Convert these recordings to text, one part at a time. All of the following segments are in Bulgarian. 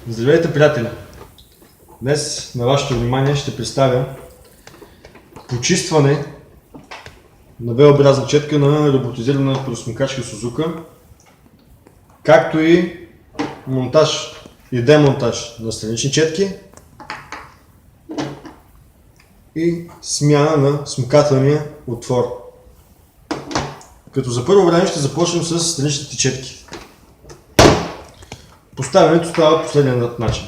Здравейте, приятели! Днес на вашето внимание ще представя почистване на V-образна четка на роботизирана пръскомкачка Suzuki, както и монтаж и демонтаж на странични четки и смяна на смукателния отвор. Като за първо време ще започнем с страничните четки. Поставянето става последния начин.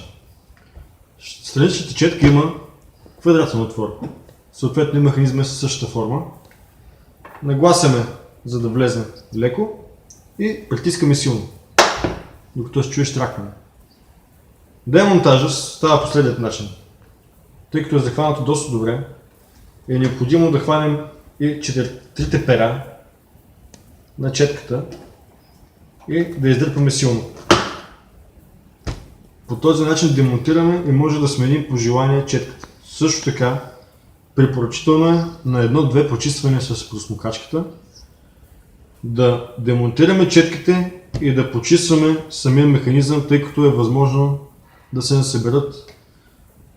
Страничната четка има квадратен отвор. Съответно и механизма е със същата форма. Нагласяме, за да влезе леко и притискаме силно, докато се чуе штракване. Демонтажът става последният начин. Тъй като е захванато доста добре, е необходимо да хванем и трите пера на четката и да издърпаме силно. По този начин демонтираме и може да сменим по желание четката. Също така, препоръчително е на едно-две почиствания с пръскомкачката да демонтираме четките и да почистваме самия механизъм, тъй като е възможно да се съберат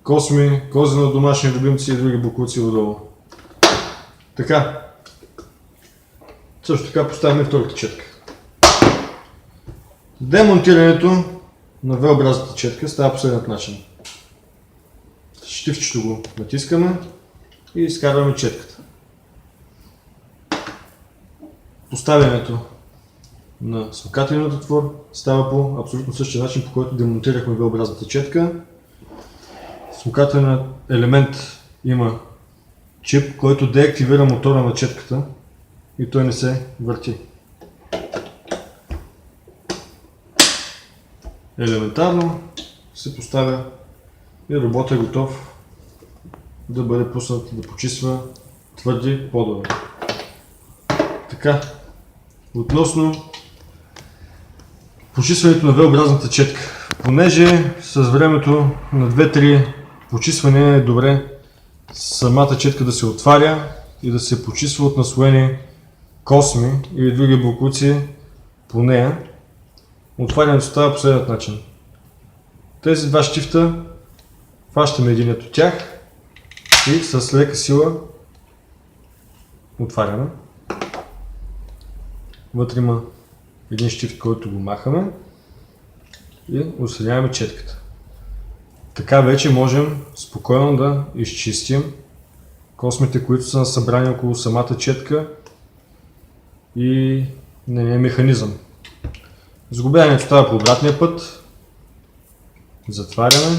косми, кози на домашни любимци и други боклуци отдолу. Така. Също така поставяме втората четка. Демонтирането на V-образната четка става последният начин. С щифчето го натискаме и изкарваме четката. Поставянето на смукателният отвор става по абсолютно същия начин, по който демонтирахме V-образната четка. Смукателният елемент има чип, който деактивира мотора на четката и той не се върти. Елементарно се поставя и робот е готов да бъде пуснат да почиства твърди подове. Така, относно почистването на V-образната четка. Понеже с времето на 2-3 почиствания е добре самата четка да се отваря и да се почиства от наслоени косми или други боклуци по нея. Отварянето става последният начин. Тези два щифта хващаме единият от тях и с лека сила отваряме. Вътре има един щифт, който го махаме и отстраняваме четката. Така вече можем спокойно да изчистим космите, които са събрани около самата четка и нейния механизъм. Сглобяването става по обратния път. Затваряме,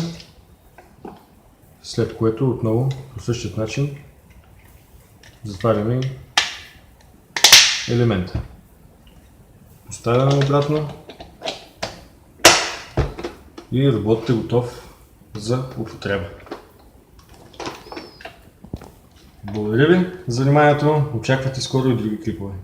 след което отново по същия начин затваряме елемента. Поставяме обратно и роботът е готов за употреба. Благодаря ви за вниманието, очаквайте скоро и други клипове.